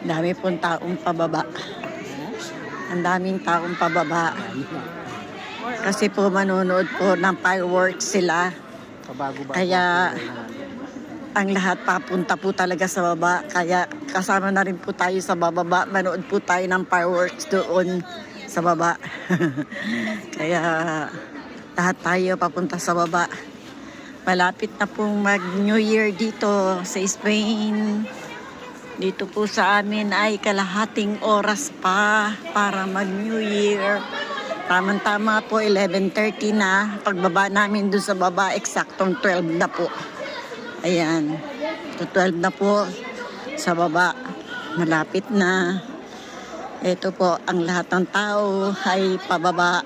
Dami pong taong pababa. Ang daming taong pababa. Kasi po manonood po ng fireworks sila. Kaya ang lahat papunta po talaga sa baba. Kaya kasama na rin po tayo sa bababa. Manood po tayo ng fireworks doon sa baba. Kaya lahat tayo papunta sa baba. Malapit na pong mag-New Year dito sa Spain. Dito po sa amin ay kalahating oras pa para mag-New Year. Tamang-tama po 11:30 na. Pagbaba namin doon sa baba, eksaktong 12 na po. Ayan. 12 na po sa baba. Malapit na. Ito po, ang lahat ng tao ay pababa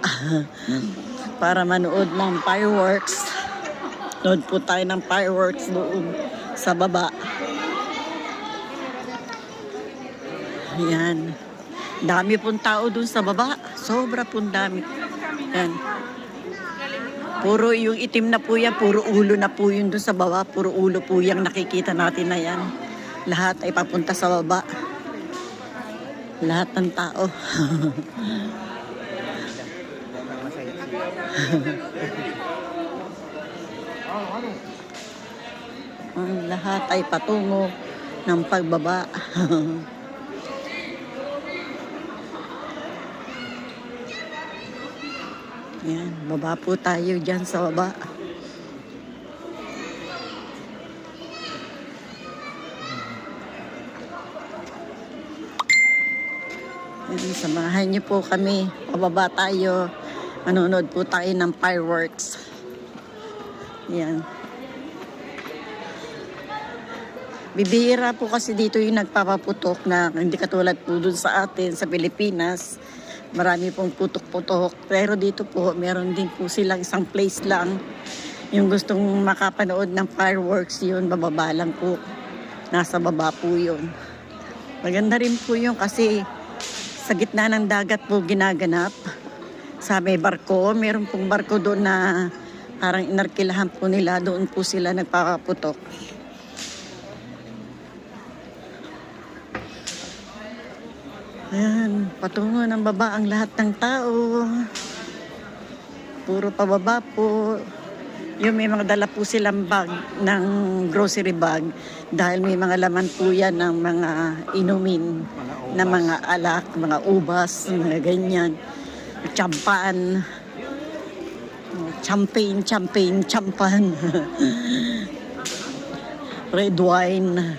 para manood ng fireworks. Nood po tayo ng fireworks doon sa baba. Ayan. Dami pong tao doon sa baba. Sobra pong dami. Ayan. Puro yung itim na po yan. Puro ulo na po yun doon sa baba. Puro ulo po yung nakikita natin na yan. Lahat ay papunta sa baba. Lahat ng tao. Ang lahat ay patungo ng pagbaba. Yan, baba po tayo dyan sa baba. Yan, samahan niyo po kami. Pababa tayo. Manonood po tayo ng fireworks. Yan. Bibihira po kasi dito yung nagpapaputok na hindi katulad po dun sa atin sa Pilipinas. Marami pong putok-putok. Pero dito po, meron din po silang isang place lang. Yung gustong makapanood ng fireworks, yun, bababa lang po. Nasa baba po yun. Maganda rin po yun kasi sa gitna ng dagat po ginaganap. Sa may barko, meron pong barko doon na parang inarkilahan po nila. Doon po sila nagpapaputok. Ayan, patungo ng baba ang lahat ng tao. Puro pababa po. Yung may mga dala po silang bag ng grocery bag dahil may mga laman po yan ng mga inumin na mga alak, mga ubas, mga ganyan. Champagne. Champagne. Red wine.